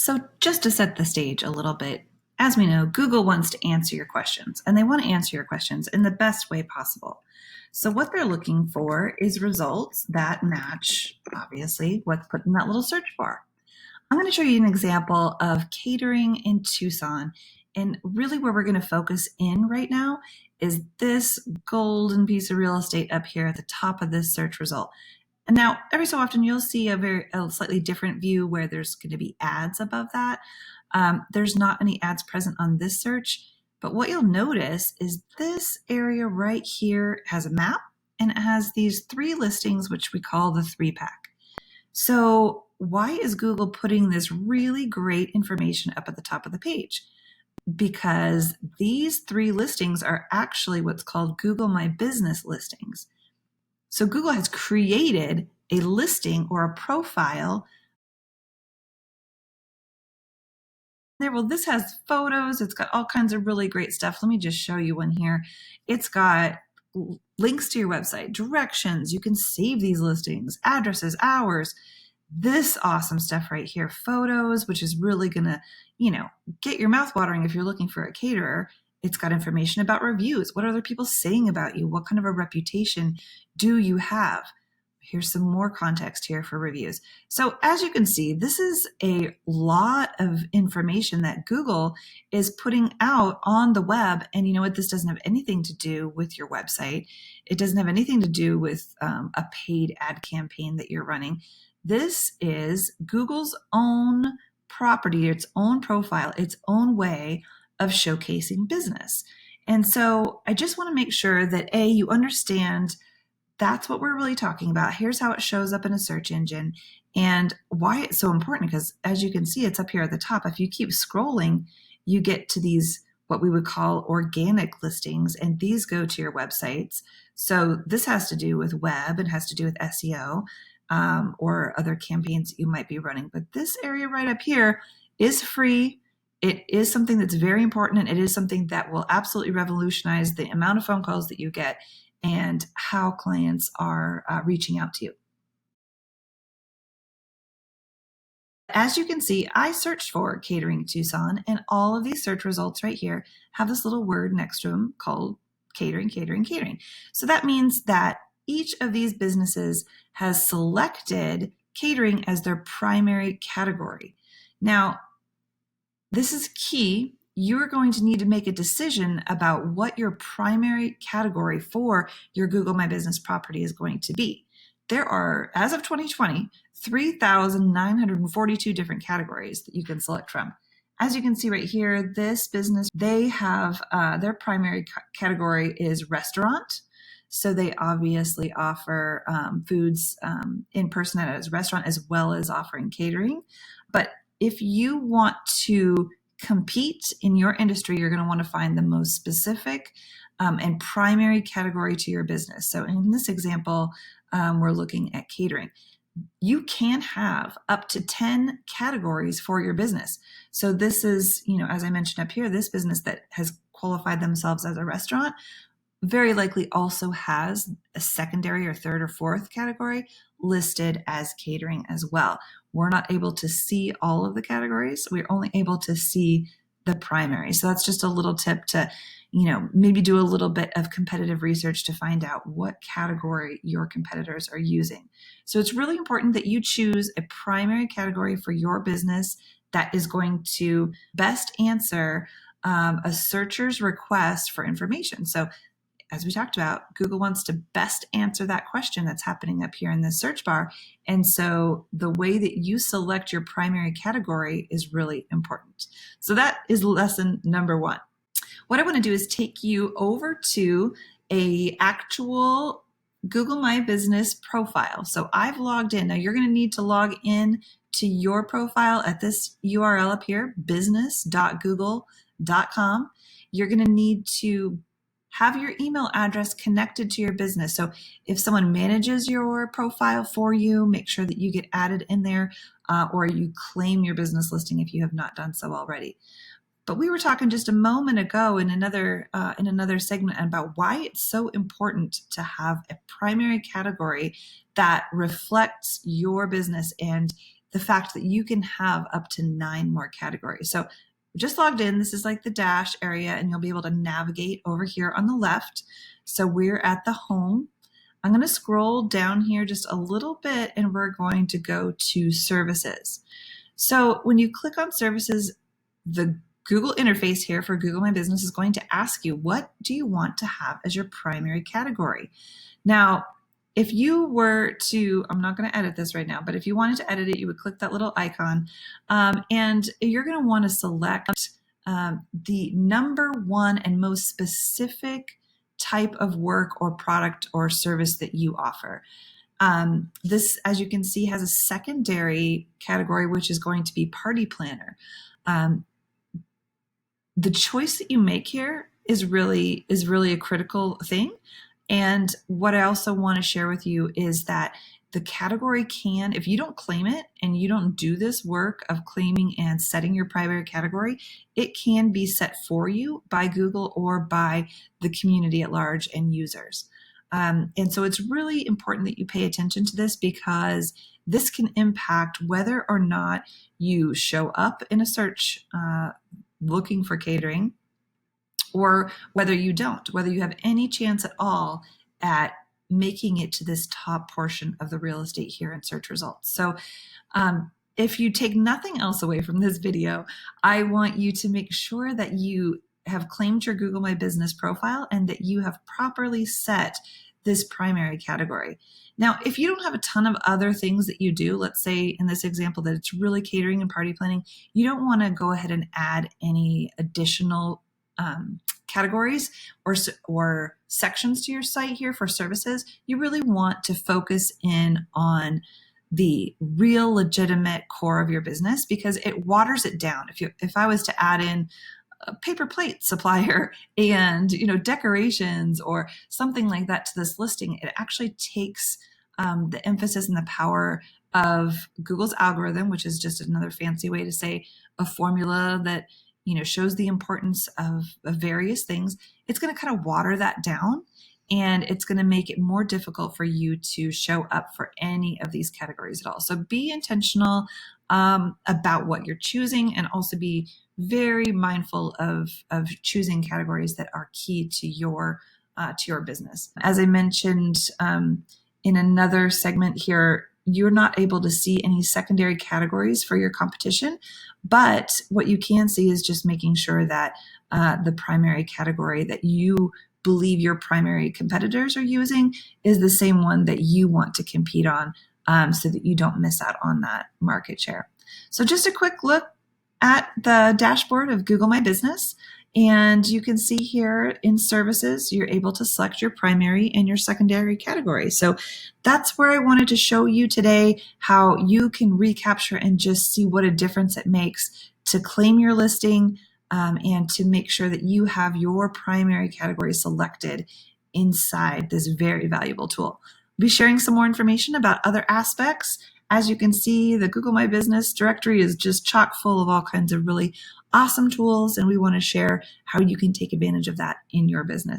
So, just to set the stage a little bit, as we know, Google wants to answer your questions, and they want to answer your questions in the best way possible. So, what they're looking for is results that match, obviously, what's put in that little search bar. I'm going to show you an example of catering in Tucson. And really, where we're going to focus in right now is this golden piece of real estate up here at the top of this search result. And now, every so often, you'll see a slightly different view where there's going to be ads above that. There's not any ads present on this search, but what you'll notice is this area right here has a map and it has these three listings, which we call the three pack. So why is Google putting this really great information up at the top of the page? Because these three listings are actually what's called Google My Business listings. So Google has created a listing or a profile there. Well, this has photos. It's got all kinds of really great stuff. Let me just show you one here. It's got links to your website, directions. You can save these listings, addresses, hours, this awesome stuff right here, photos, which is really going to, get your mouth watering if you're looking for a caterer. It's got information about reviews. What are other people saying about you? What kind of a reputation do you have? Here's some more context here for reviews. So as you can see, this is a lot of information that Google is putting out on the web. And you know what? This doesn't have anything to do with your website. It doesn't have anything to do with a paid ad campaign that you're running. This is Google's own property, its own profile, its own way of showcasing business. And so I just want to make sure that you understand that's what we're really talking about. Here's how it shows up in a search engine and why it's so important, because as you can see, it's up here at the top. If you keep scrolling, you get to these, what we would call organic listings, and these go to your websites. So this has to do with web, it has to do with SEO or other campaigns that you might be running. But this area right up here is free. It is something that's very important, and it is something that will absolutely revolutionize the amount of phone calls that you get and how clients are reaching out to you. As you can see, I searched for catering Tucson, and all of these search results right here have this little word next to them called catering, catering, catering. So that means that each of these businesses has selected catering as their primary category. Now, this is key. You're going to need to make a decision about what your primary category for your Google My Business property is going to be. There are, as of 2020, 3,942 different categories that you can select from. As you can see right here, this business, they have their primary category is restaurant. So they obviously offer foods in person at a restaurant as well as offering catering. But if you want to compete in your industry, you're going to want to find the most specific and primary category to your business. So in this example, we're looking at catering. You can have up to 10 categories for your business. So this is, as I mentioned up here, this business that has qualified themselves as a restaurant very likely also has a secondary or third or fourth category listed as catering as well. We're not able to see all of the categories. We're only able to see the primary. So that's just a little tip to, maybe do a little bit of competitive research to find out what category your competitors are using. So it's really important that you choose a primary category for your business that is going to best answer a searcher's request for information. So as we talked about, Google wants to best answer that question that's happening up here in the search bar. And so the way that you select your primary category is really important. So that is lesson number one. What I want to do is take you over to a actual Google My Business profile. So I've logged in. Now you're going to need to log in to your profile at this URL up here, business.google.com. You're going to need to have your email address connected to your business. So if someone manages your profile for you, make sure that you get added in there or you claim your business listing if you have not done so already. But we were talking just a moment ago in another segment about why it's so important to have a primary category that reflects your business and the fact that you can have up to 9 more categories. So just logged in. This is like the dash area, and you'll be able to navigate over here on the left. So we're at the home. I'm going to scroll down here just a little bit, and we're going to go to services. So when you click on services, the Google interface here for Google My Business is going to ask you, what do you want to have as your primary category? Now, if you were to, I'm not going to edit this right now, but if you wanted to edit it, you would click that little icon, and you're going to want to select the number one and most specific type of work or product or service that you offer. This, as you can see, has a secondary category, which is going to be party planner. The choice that you make here is really a critical thing. And what I also want to share with you is that the category can, if you don't claim it and you don't do this work of claiming and setting your primary category, it can be set for you by Google or by the community at large and users. And so it's really important that you pay attention to this, because this can impact whether or not you show up in a search looking for catering, or whether you don't, whether you have any chance at all at making it to this top portion of the real estate here in search results. So if you take nothing else away from this video, I want you to make sure that you have claimed your Google My Business profile and that you have properly set this primary category. Now, if you don't have a ton of other things that you do, let's say in this example that it's really catering and party planning, you don't want to go ahead and add any additional categories or sections to your site here for services. You really want to focus in on the real legitimate core of your business, because it waters it down. If I was to add in a paper plate supplier and decorations or something like that to this listing, it actually takes the emphasis and the power of Google's algorithm, which is just another fancy way to say a formula that shows the importance of various things. It's going to kind of water that down, and it's going to make it more difficult for you to show up for any of these categories at all. So be intentional about what you're choosing, and also be very mindful of choosing categories that are key to your business. As I mentioned in another segment here, you're not able to see any secondary categories for your competition, but what you can see is just making sure that the primary category that you believe your primary competitors are using is the same one that you want to compete on, so that you don't miss out on that market share. So just a quick look at the dashboard of Google My Business. And you can see here in services, you're able to select your primary and your secondary category. So that's where I wanted to show you today how you can recapture and just see what a difference it makes to claim your listing and to make sure that you have your primary category selected inside this very valuable tool. I'll be sharing some more information about other aspects. As you can see, the Google My Business directory is just chock full of all kinds of really awesome tools, and we want to share how you can take advantage of that in your business.